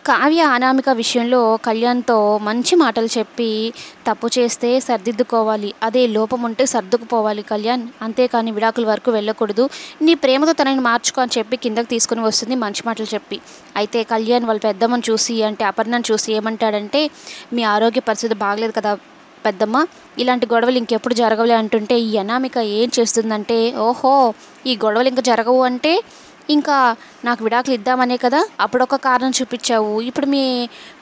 కావ్య, అనామిక విషయంలో కళ్యాణ్‌తో మంచి మాటలు చెప్పి, తప్పు చేస్తే సరిదిద్దుకోవాలి. అదే లోపం ఉంటే సర్దుకుపోవాలి కళ్యాణ్. అంతేకాని విడాకుల వరకు వెళ్ళకూడదు. నీ ప్రేమతో తనని మార్చుకో అని చెప్పి కిందకి తీసుకొని వస్తుంది మంచి మాటలు చెప్పి. అయితే కళ్యాణ్ వాళ్ళ పెద్దమ్మని చూసి అంటే అపర్ణని చూసి ఏమంటాడంటే, "మీ ఆరోగ్య పరిస్థితి బాగలేదు కదా పెద్దమ్మ. ఇలాంటి గొడవలు ఇంకెప్పుడు జరగవులే" అంటుంటే ఈ అనామిక ఏం చేస్తుందంటే, ఓహో! ఈ గొడవలు ఇంక జరగవు అంటే ఇంకా నాకు విడాకులు ఇద్దామనే కదా అప్పుడొక కారణం చూపించావు, ఇప్పుడు మీ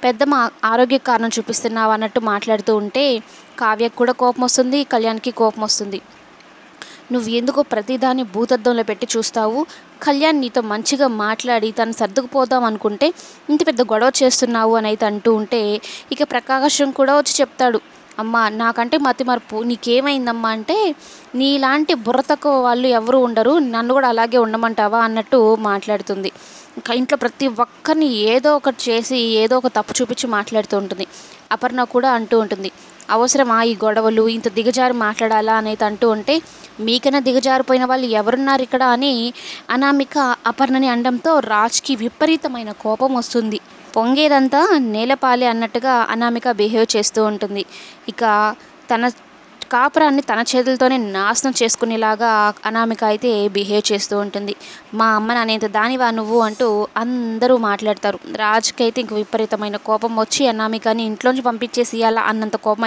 పెద్దమ్మ ఆరోగ్య కారణం చూపిస్తున్నావు అన్నట్టు మాట్లాడుతూ ఉంటే కావ్యకు కూడా కోపం వస్తుంది, కళ్యాణ్కి కోపం వస్తుంది. నువ్వు ఎందుకో ప్రతిదాన్ని భూతద్దంలో పెట్టి చూస్తావు. కళ్యాణ్ నీతో మంచిగా మాట్లాడి తను సర్దుకుపోదాం అనుకుంటే ఇంత పెద్ద గొడవ చేస్తున్నావు అని అయితే అంటూ ఉంటే ఇక ప్రకాశం కూడా వచ్చి చెప్తాడు, అమ్మ నాకంటే మతిమరుపు, నీకేమైందమ్మా అంటే నీలాంటి బుర్ర తక్కువ వాళ్ళు ఎవరు ఉండరు, నన్ను కూడా అలాగే ఉండమంటావా అన్నట్టు మాట్లాడుతుంది. ఇంకా ఇంట్లో ప్రతి ఒక్కరిని ఏదో ఒకటి చేసి ఏదో ఒక తప్పు చూపించి మాట్లాడుతూ ఉంటుంది. అపర్ణ కూడా అంటూ ఉంటుంది, అవసరమా ఈ గొడవలు, ఇంత దిగజారి మాట్లాడాలా అనేది అంటూ ఉంటే మీకైనా దిగజారిపోయిన వాళ్ళు ఎవరున్నారు ఇక్కడ అని అనామిక అపర్ణని అనడంతో రాజ్కి విపరీతమైన కోపం వస్తుంది. పొంగేదంతా నేలపాలే అన్నట్టుగా అనామిక బిహేవ్ చేస్తూ ఉంటుంది. ఇక తన కాపురాన్ని తన చేతులతోనే నాశనం చేసుకునేలాగా అనామిక అయితే బిహేవ్ చేస్తూ ఉంటుంది. మా అమ్మని అనేంత దానివా నువ్వు అంటూ అందరూ మాట్లాడతారు. రాజ్కి అయితే ఇంక విపరీతమైన కోపం వచ్చి అనామికని ఇంట్లోంచి పంపించేసి అలా అన్నంత కోపం